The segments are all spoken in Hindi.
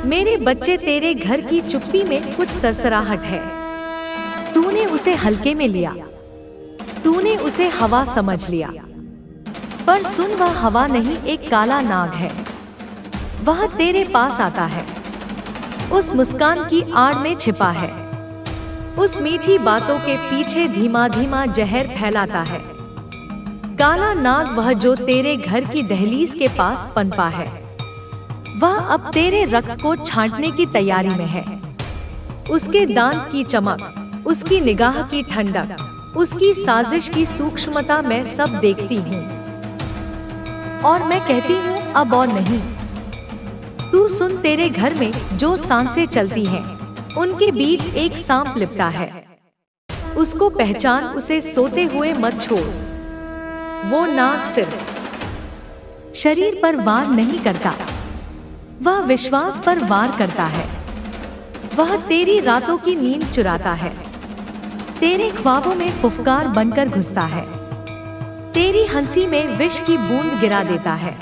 मेरे बच्चे, तेरे घर की चुप्पी में कुछ सरसराहट है। तूने उसे हल्के में लिया, तूने उसे हवा समझ लिया। पर सुन, वह हवा नहीं, एक काला नाग है। वह तेरे पास आता है, उस मुस्कान की आड़ में छिपा है, उस मीठी बातों के पीछे धीमा धीमा जहर फैलाता है। काला नाग, वह जो तेरे घर की दहलीज के पास पनपा है। वह अब तेरे रक्त को छांटने की तैयारी में है। उसके दांत की चमक, उसकी निगाह की ठंडक, उसकी साजिश की सूक्ष्मता मैं सब देखती हूँ। और मैं कहती हूँ, अब और नहीं। तू सुन, तेरे घर में जो सांसें चलती हैं, उनके बीच एक सांप लिपटा है। उसको पहचान, उसे सोते हुए मत छोड़। वो नाग सिर्फ शरीर पर वार नहीं करता, वह विश्वास पर वार करता है। वह तेरी रातों की नींद चुराता है, तेरे ख्वाबों में फुफकार बनकर घुसता है, तेरी हंसी में विष की बूंद गिरा देता है।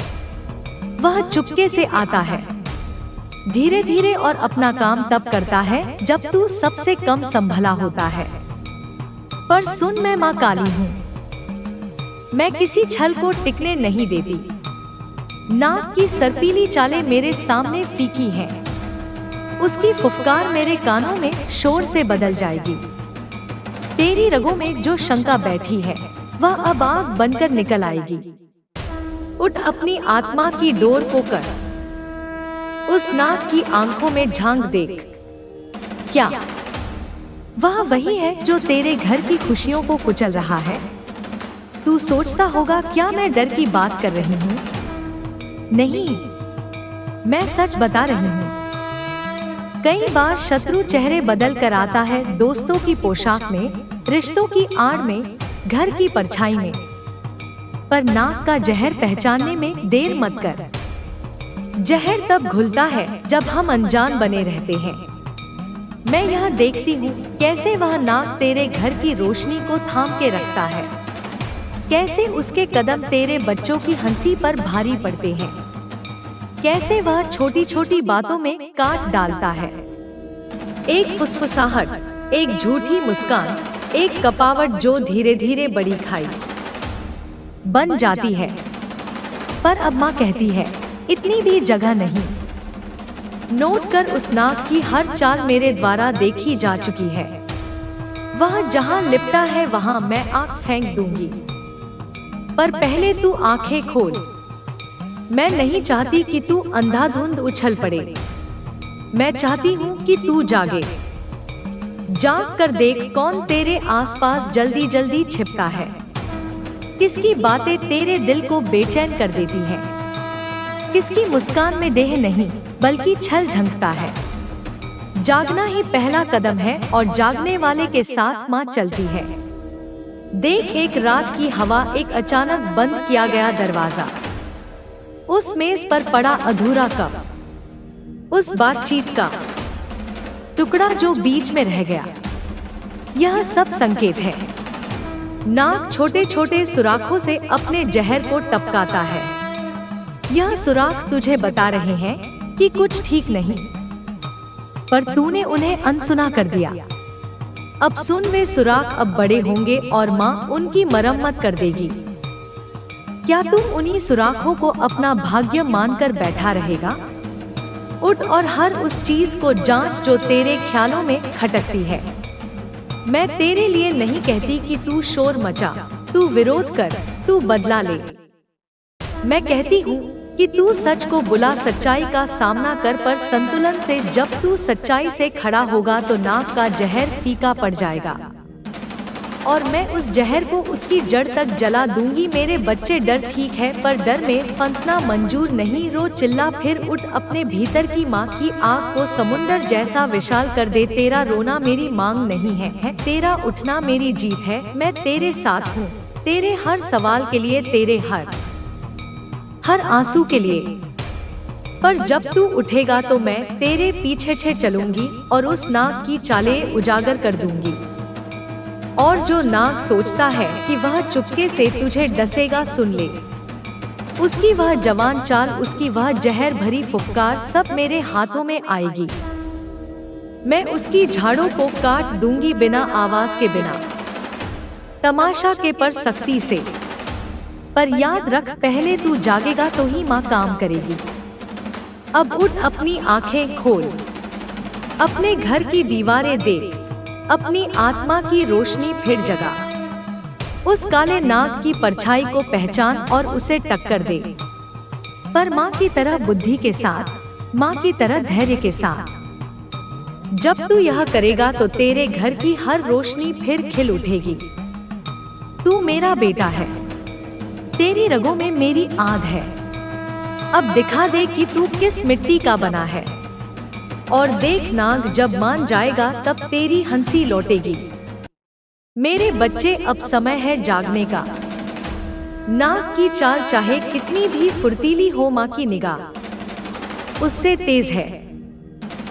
वह चुपके से आता है, धीरे धीरे, और अपना काम तब करता है जब तू सबसे कम संभला होता है। पर सुन, मैं माँ काली हूँ। मैं किसी छल को टिकने नहीं देती। नाग की सर्पीली चालें मेरे सामने फीकी हैं। उसकी फुफकार मेरे कानों में शोर से बदल जाएगी। तेरी रगों में जो शंका बैठी है, वह अब आग बनकर निकल आएगी। उठ, अपनी आत्मा की डोर को कस। उस नाग की आंखों में झांक देख। क्या वह वही है जो तेरे घर की खुशियों को कुचल रहा है? तू सोचता होगा, क्या मैं डर की बात कर रही हूँ? नहीं, मैं सच बता रही हूँ। कई बार शत्रु चेहरे बदल कर आता है, दोस्तों की पोशाक में, रिश्तों की आड़ में, घर की परछाई में। पर नाग का जहर पहचानने में देर मत कर। जहर तब घुलता है जब हम अनजान बने रहते हैं। मैं यहाँ देखती हूँ कैसे वह नाग तेरे घर की रोशनी को थाम के रखता है, कैसे उसके कदम तेरे बच्चों की हंसी पर भारी पड़ते हैं, कैसे वह छोटी छोटी बातों में काट डालता है। एक फुसफुसाहट, एक झूठी मुस्कान, एक कपावट जो धीरे धीरे बड़ी खाई बन जाती है। पर अब माँ कहती है, इतनी भी जगह नहीं। नोट कर, उस नाग की हर चाल मेरे द्वारा देखी जा चुकी है। वह जहाँ लिपटा है वहाँ मैं आग फेंक दूंगी। पर पहले तू आंखें खोल। मैं नहीं चाहती कि तू अंधाधुंध उछल पड़े। मैं चाहती हूँ कि तू जागे। जाग कर देख, कौन तेरे आसपास जल्दी जल्दी छिपता है, किसकी बातें तेरे दिल को बेचैन कर देती हैं, किसकी मुस्कान में देह नहीं बल्कि छल झंकता है। जागना ही पहला कदम है और जागने वाले के साथ माँ चलती है। देख, एक रात की हवा, एक अचानक बंद किया गया दरवाजा, उस मेज पर पड़ा अधूरा कप, उस बातचीत का टुकड़ा जो बीच में रह गया। यह सब संकेत है। नाग छोटे छोटे सुराखों से अपने जहर को टपकाता है। यह सुराख तुझे बता रहे हैं कि कुछ ठीक नहीं, पर तूने उन्हें अनसुना कर दिया। अब सुन, वे सुराख अब बड़े होंगे और माँ उनकी मरम्मत कर देगी। क्या तू उन्हीं सुराखों को अपना भाग्य मानकर बैठा रहेगा? उठ और हर उस चीज को जांच जो तेरे ख्यालों में खटकती है। मैं तेरे लिए नहीं कहती कि तू शोर मचा, तू विरोध कर, तू बदला ले। मैं कहती हूँ कि तू सच को बुला, सच्चाई का सामना कर, पर संतुलन से। जब तू सच्चाई से खड़ा होगा तो नाग का जहर फीका पड़ जाएगा और मैं उस जहर को उसकी जड़ तक जला दूंगी। मेरे बच्चे, डर ठीक है, पर डर में फंसना मंजूर नहीं। रो, चिल्ला, फिर उठ। अपने भीतर की माँ की आग को समुंदर जैसा विशाल कर दे। तेरा रोना मेरी मांग नहीं है, तेरा उठना मेरी जीत है। मैं तेरे साथ हूँ, तेरे हर सवाल के लिए, तेरे हर आंसू के लिए। पर जब तू उठेगा तो मैं तेरे पीछे चलूंगी और उस नाग की चालें उजागर कर दूंगी। और जो नाग सोचता है कि वह चुपके से तुझे डसेगा, सुन ले, उसकी वह जवान चाल, उसकी वह जहर भरी फुफकार सब मेरे हाथों में आएगी। मैं उसकी झाड़ों को काट दूंगी बिना आवाज के, बिना तमाशा के, पर सख्ती से। पर याद रख, पहले तू जागेगा तो ही माँ काम करेगी। अब उठ, अपनी आंखें खोल, अपने घर की दीवारें देख, अपनी आत्मा की रोशनी फिर जगा। उस काले नाग की परछाई को पहचान और उसे टक्कर दे, पर माँ की तरह बुद्धि के साथ, माँ की तरह धैर्य के साथ। जब तू यह करेगा तो तेरे घर की हर रोशनी फिर खिल उठेगी। तू मेरा बेटा है, तेरी रगों में मेरी आंध है। अब दिखा दे कि तू किस मिट्टी का बना है। और देख नाग, जब मान जाएगा तब तेरी हंसी लौटेगी। मेरे बच्चे, अब समय है जागने का। नाग की चाल चाहे कितनी भी फुर्तीली हो, माँ की निगाह उससे तेज है।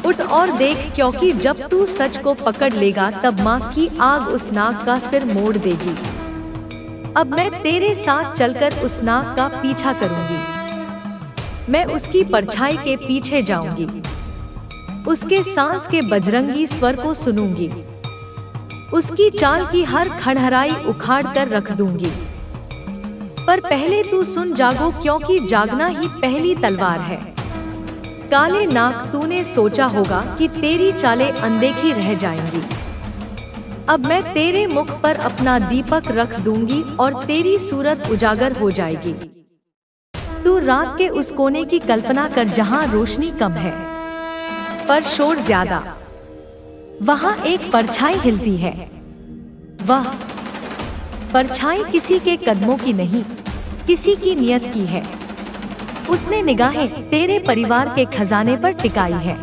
उठ और देख, क्योंकि जब तू सच को पकड़ लेगा तब माँ की आग उस नाग का सिर मोड़ देगी। अब मैं तेरे साथ चलकर उस नाग का पीछा करूंगी। मैं उसकी परछाई के पीछे जाऊंगी, उसके सांस के बजरंगी स्वर को सुनूंगी, उसकी चाल की हर खड़हराई उखाड़ कर रख दूंगी। पर पहले तू सुन, जागो, क्योंकि जागना ही पहली तलवार है। काले नाग, तूने सोचा होगा कि तेरी चालें अनदेखी रह जाएंगी। अब मैं तेरे मुख पर अपना दीपक रख दूंगी और तेरी सूरत उजागर हो जाएगी। तू रात के उस कोने की कल्पना कर जहां रोशनी कम है पर शोर ज्यादा। वहां एक परछाई हिलती है। वह परछाई किसी के कदमों की नहीं, किसी की नियत की है। उसने निगाहें तेरे परिवार के खजाने पर टिकाई है।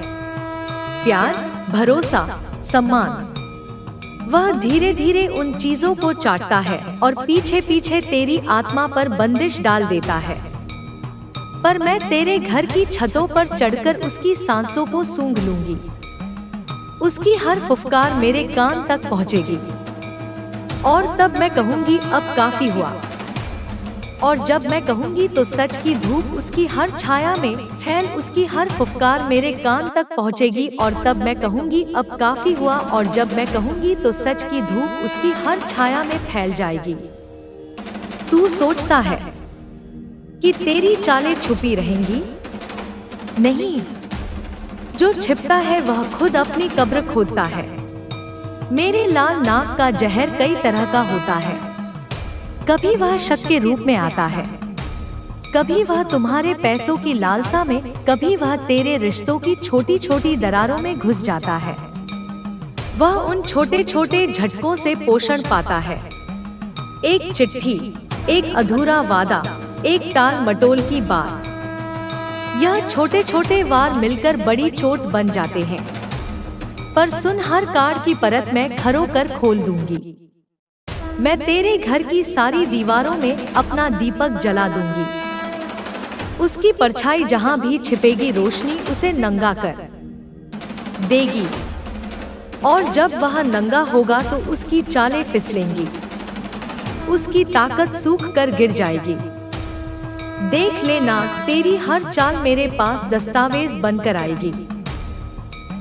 प्यार, भरोसा, सम्मान। वह धीरे धीरे उन चीजों को चाटता है और पीछे पीछे तेरी आत्मा पर बंदिश डाल देता है। पर मैं तेरे घर की छतों पर चढ़कर उसकी सांसों को सूंघ लूंगी। उसकी हर फुफकार मेरे कान तक पहुंचेगी और तब मैं कहूंगी, अब काफी हुआ। और जब मैं कहूंगी तो सच की धूप उसकी हर छाया में फैल, उसकी हर फुफकार मेरे कान तक पहुंचेगी। और तब मैं कहूंगी, अब काफी हुआ। और जब मैं कहूंगी तो सच की धूप उसकी हर छाया में फैल जाएगी। तू सोचता है कि तेरी चालें छुपी रहेंगी? नहीं, जो छिपता है वह खुद अपनी कब्र खोदता है। मेरे लाल नाग का जहर कई तरह का होता है। कभी वह शक के रूप में आता है, कभी वह तुम्हारे पैसों की लालसा में, कभी वह तेरे रिश्तों की छोटी छोटी दरारों में घुस जाता है। वह उन छोटे छोटे झटकों से पोषण पाता है। एक चिट्ठी, एक अधूरा वादा, एक टाल मटोल की बात, यह छोटे छोटे वार मिलकर बड़ी चोट बन जाते हैं। पर सुन, हर कार्ड की परत मैं खरो कर खोल दूंगी। मैं तेरे घर की सारी दीवारों में अपना दीपक जला दूंगी। उसकी परछाई जहां भी छिपेगी, रोशनी उसे नंगा कर देगी। और जब वह नंगा होगा तो उसकी चालें फिसलेंगी, उसकी ताकत सूख कर गिर जाएगी। देख ले नाग, तेरी हर चाल मेरे पास दस्तावेज बनकर आएगी।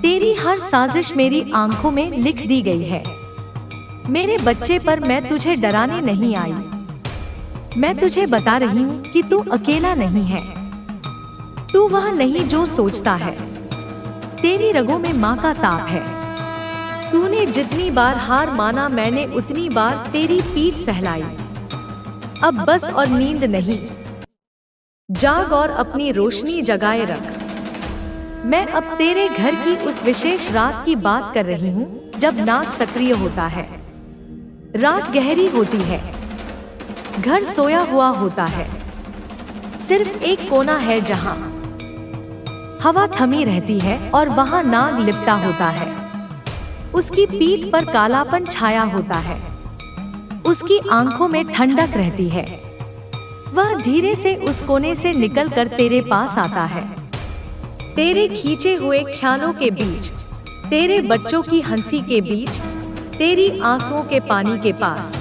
तेरी हर साजिश मेरी आंखों में लिख दी गई है। मेरे बच्चे, पर मैं तुझे डराने नहीं आई। मैं तुझे बता रही हूँ कि तू अकेला नहीं है। तू वह नहीं जो सोचता है। तेरी रगों में माँ का ताप है। तूने जितनी बार हार माना, मैंने उतनी बार तेरी पीठ सहलाई। अब बस और नींद नहीं, जाग और अपनी रोशनी जगाए रख। मैं अब तेरे घर की उस विशेष रात की बात कर रही हूँ जब नाग सक्रिय होता है। रात गहरी होती है, घर सोया हुआ होता है। सिर्फ एक कोना है जहाँ हवा थमी रहती है और वहाँ नाग लिपटा होता है। उसकी पीठ पर कालापन छाया होता है, उसकी आंखों में ठंडक रहती है। वह धीरे से उस कोने से निकलकर तेरे पास आता है। तेरे खींचे हुए ख्यालों के बीच, तेरे बच्चों की हंसी के बीच, तेरी आंसुओं के पानी के पास।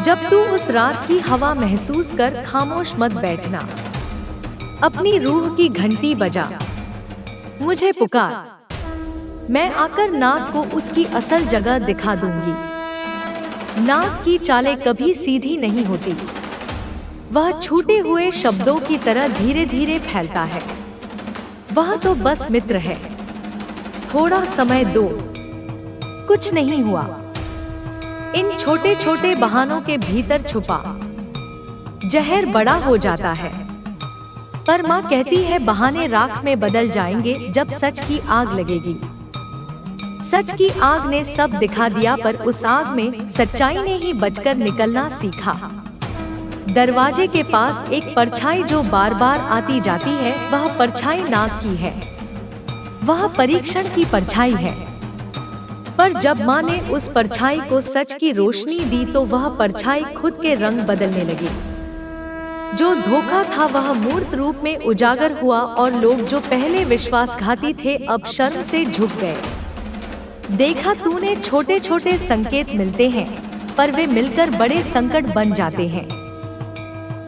जब तू उस रात की हवा महसूस कर खामोश मत बैठना। अपनी रूह की घंटी बजा, मुझे पुकार। मैं आकर नाग को उसकी असल जगह दिखा दूंगी। नाग की चालें कभी सीधी नहीं होती। वह छूटे हुए शब्दों की तरह धीरे धीरे फैलता है। वह तो बस मित्र है। थोड़ा समय दो, कुछ नहीं हुआ। इन छोटे छोटे बहानों के भीतर छुपा जहर बड़ा हो जाता है। पर माँ कहती है बहाने राख में बदल जाएंगे जब सच की आग लगेगी। सच की आग ने सब दिखा दिया, पर उस आग में सच्चाई ने ही बचकर निकलना सीखा। दरवाजे के पास एक परछाई जो बार बार आती जाती है, वह परछाई नाग की है। वह परीक्षण की परछाई है। पर जब माँ ने उस परछाई को सच की रोशनी दी तो वह परछाई खुद के रंग बदलने लगी। जो धोखा था वह मूर्त रूप में उजागर हुआ और लोग जो पहले विश्वासघाती थे अब शर्म से झुक गए। देखा तूने, छोटे छोटे संकेत मिलते हैं पर वे मिलकर बड़े संकट बन जाते हैं।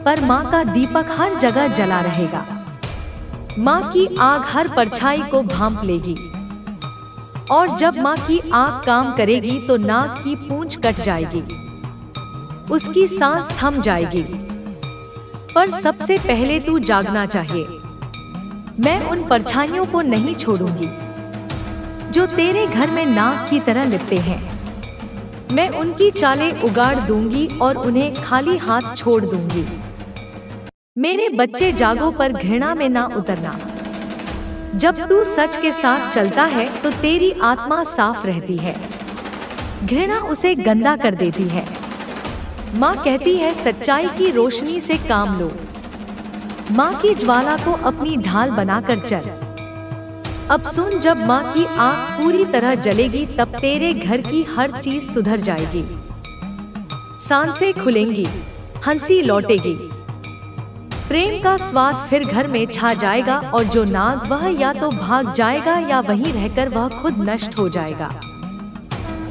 पर माँ का दीपक हर जगह जला रहेगा। माँ की आग हर परछाई को भांप लेगी। और जब माँ की आग काम करेगी तो नाग की पूंछ कट जाएगी, उसकी सांस थम जाएगी। पर सबसे पहले तू जागना चाहिए। मैं उन परछाइयों को नहीं छोड़ूंगी जो तेरे घर में नाग की तरह लिपटे हैं। मैं उनकी चालें उगाड़ दूंगी और उन्हें खाली हाथ छोड़ दूंगी। मेरे बच्चे, जागो, पर घृणा में ना उतरना। जब तू सच के साथ चलता है तो तेरी आत्मा साफ रहती है। घृणा उसे गंदा कर देती है। माँ कहती है सच्चाई की रोशनी से काम लो। माँ की ज्वाला को अपनी ढाल बनाकर चल। अब सुन, जब माँ की आग पूरी तरह जलेगी तब तेरे घर की हर चीज सुधर जाएगी। सांसें खुलेंगी, हंसी लौटेगी, प्रेम का स्वाद फिर घर में छा जाएगा। और जो नाग, वह या तो भाग जाएगा या वहीं रहकर वह खुद नष्ट हो जाएगा।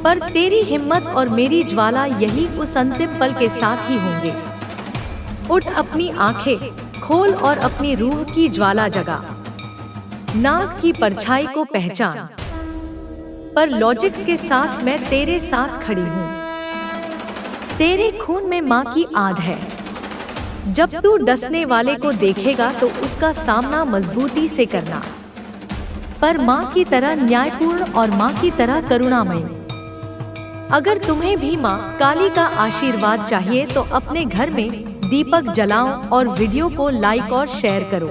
पर तेरी हिम्मत और मेरी ज्वाला यही उस अंतिम पल के साथ ही होंगे। उठ, अपनी आंखें खोल और अपनी रूह की ज्वाला जगा। नाग की परछाई को पहचान। पर लॉजिक्स के साथ मैं तेरे साथ खड़ी हूँ। तेरे खून में माँ की आग है। जब तू डसने वाले को देखेगा तो उसका सामना मजबूती से करना, पर माँ की तरह न्यायपूर्ण और माँ की तरह करुणामयी। अगर तुम्हें भी माँ काली का आशीर्वाद चाहिए तो अपने घर में दीपक जलाओ और वीडियो को लाइक और शेयर करो।